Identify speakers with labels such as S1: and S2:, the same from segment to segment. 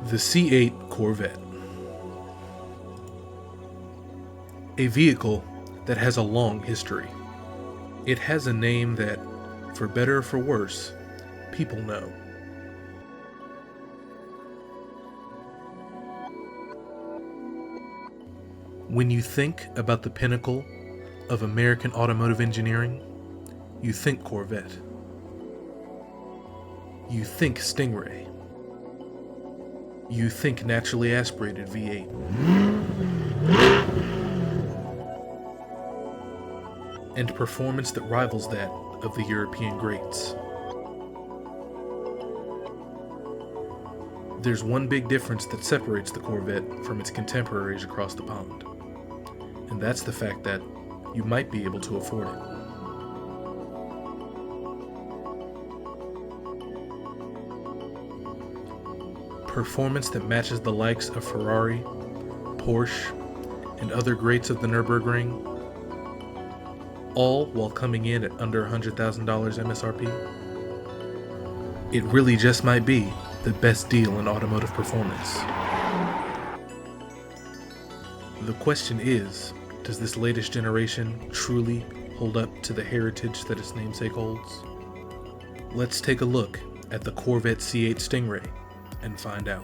S1: The C8 Corvette. A vehicle that has a long history. It has a name that, for better or for worse, people know. When you think about the pinnacle of American automotive engineering, you think Corvette. You think Stingray. You think naturally aspirated V8. And performance that rivals that of the European greats. There's one big difference that separates the Corvette from its contemporaries across the pond, and that's the fact that you might be able to afford it. Performance that matches the likes of Ferrari, Porsche, and other greats of the Nürburgring, all while coming in at under $100,000 MSRP. It really just might be the best deal in automotive performance. The question is, does this latest generation truly hold up to the heritage that its namesake holds? Let's take a look at the Corvette C8 Stingray and find out.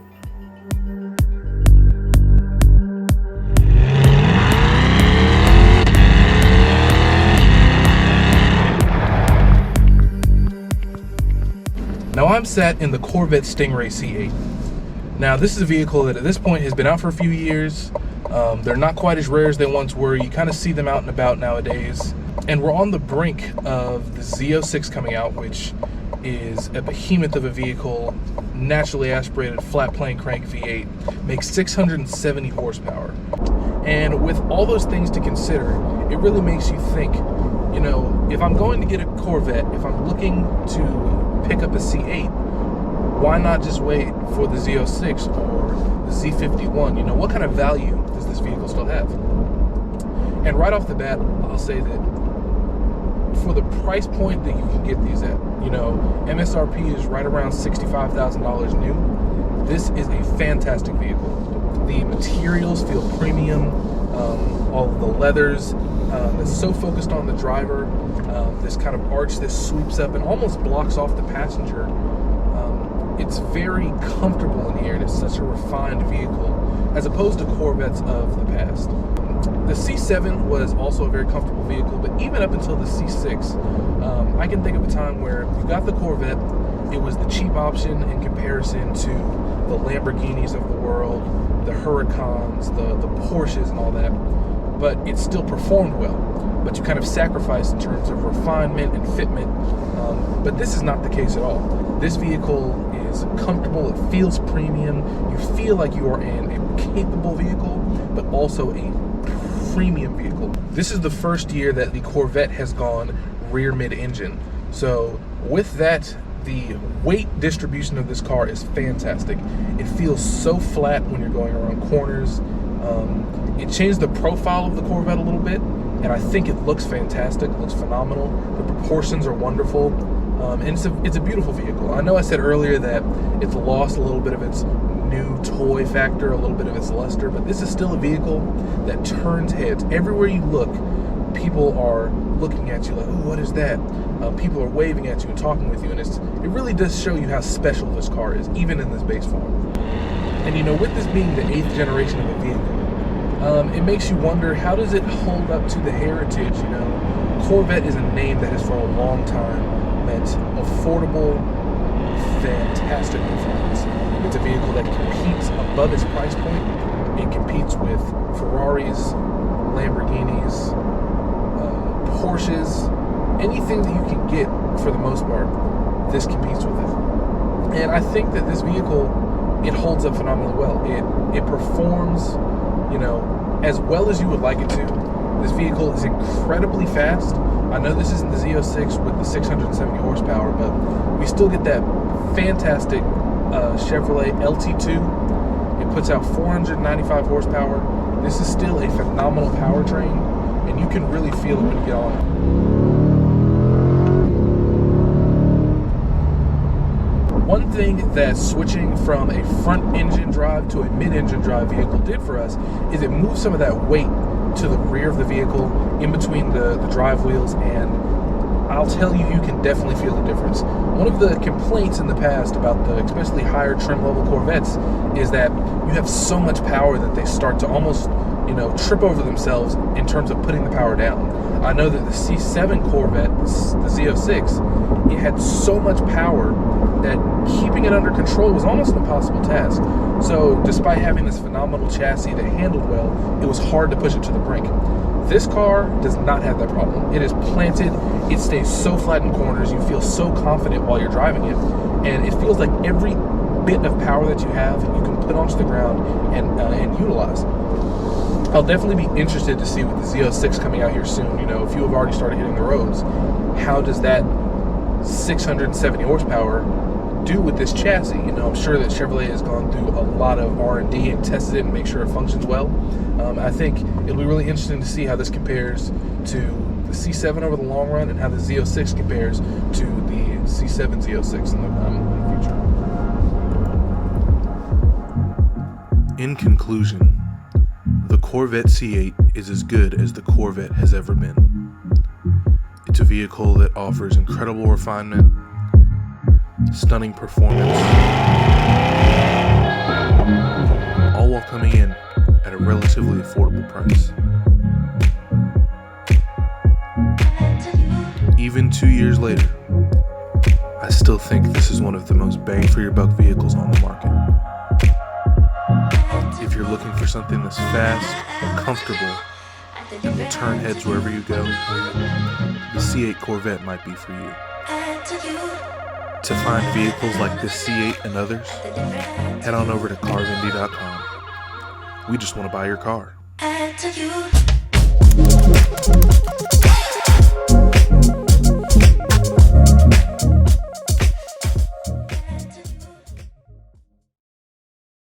S1: Now I'm sat in the Corvette Stingray C8. Now this is a vehicle that at this point has been out for a few years. They're not quite as rare as they once were. You kind of see them out and about nowadays. And we're on the brink of the Z06 coming out, which is a behemoth of a vehicle, naturally aspirated flat plane crank V8, makes 670 horsepower. And with all those things to consider, it really makes you think, you know, if I'm going to get a Corvette, if I'm looking to pick up a C8, why not just wait for the Z06 or the Z51? You know, what kind of value does this vehicle still have? And right off the bat, I'll say that for the price point that you can get these at, you know, MSRP is right around $65,000 new. This is a fantastic vehicle. The materials feel premium. All of the leathers, it's so focused on the driver. This kind of arch that sweeps up and almost blocks off the passenger. It's very comfortable in here, and it's such a refined vehicle as opposed to Corvettes of the past. The C7 was also a very comfortable vehicle, but even up until the C6, I can think of a time where you got the Corvette, it was the cheap option in comparison to the Lamborghinis of the world, the Huracans, the Porsches and all that, but it still performed well. But you kind of sacrificed in terms of refinement and fitment, but this is not the case at all. This vehicle is comfortable, it feels premium, you feel like you are in a capable vehicle, but also a premium vehicle. This is the first year that the Corvette has gone rear mid-engine. So with that, the weight distribution of this car is fantastic. It feels so flat when you're going around corners. It changed the profile of the Corvette a little bit, and I think it looks fantastic, it looks phenomenal. The proportions are wonderful, and it's a beautiful vehicle. I know I said earlier that it's lost a little bit of its new toy factor, a little bit of its luster, but this is still a vehicle that turns heads. Everywhere you look, people are looking at you like, "Ooh, what is that?" People are waving at you and talking with you, and it really does show you how special this car is, even in this base form. And you know, with this being the 8th generation of a vehicle, it makes you wonder, how does it hold up to the heritage? You know, Corvette is a name that has for a long time meant affordable, fantastic performance. It's a vehicle that competes above its price point. It competes with Ferraris, Lamborghinis, Porsches, anything that you can get for the most part, this competes with it. And I think that this vehicle, it holds up phenomenally well. It performs, you know, as well as you would like it to. This vehicle is incredibly fast. I know this isn't the Z06 with the 670 horsepower, but we still get that fantastic Chevrolet LT2. It puts out 495 horsepower. This is still a phenomenal powertrain, and you can really feel it when you get on it. One thing thing that switching from a front engine drive to a mid-engine drive vehicle did for us is it moved some of that weight to the rear of the vehicle, in between the drive wheels, and I'll tell you, you can definitely feel the difference. One of the complaints in the past about the especially higher trim level Corvettes is that you have so much power that they start to almost, trip over themselves in terms of putting the power down. I know that the C7 Corvette, the Z06, it had so much power that keeping it under control was almost an impossible task. So despite having this phenomenal chassis that handled well, it was hard to push it to the brink. This car does not have that problem. It is planted, it stays so flat in corners, you feel so confident while you're driving it, and it feels like every bit of power that you have, you can put onto the ground and utilize. I'll definitely be interested to see with the Z06 coming out here soon, if you have already started hitting the roads, how does that 670 horsepower do with this chassis? I'm sure that Chevrolet has gone through a lot of R&D and tested it and make sure it functions well. I think it'll be really interesting to see how this compares to the C7 over the long run, and how the Z06 compares to the C7 Z06 in the future. In conclusion, the Corvette C8 is as good as the Corvette has ever been. It's a vehicle that offers incredible refinement, stunning performance, all while coming in at a relatively affordable price. Even 2 years later, I still think this is one of the most bang for your buck vehicles on the market. If you're looking for something that's fast, comfortable, and will turn heads wherever you go, the C8 Corvette might be for you. To find vehicles like this C8 and others, head on over to CarVendee.com. We just want to buy your car.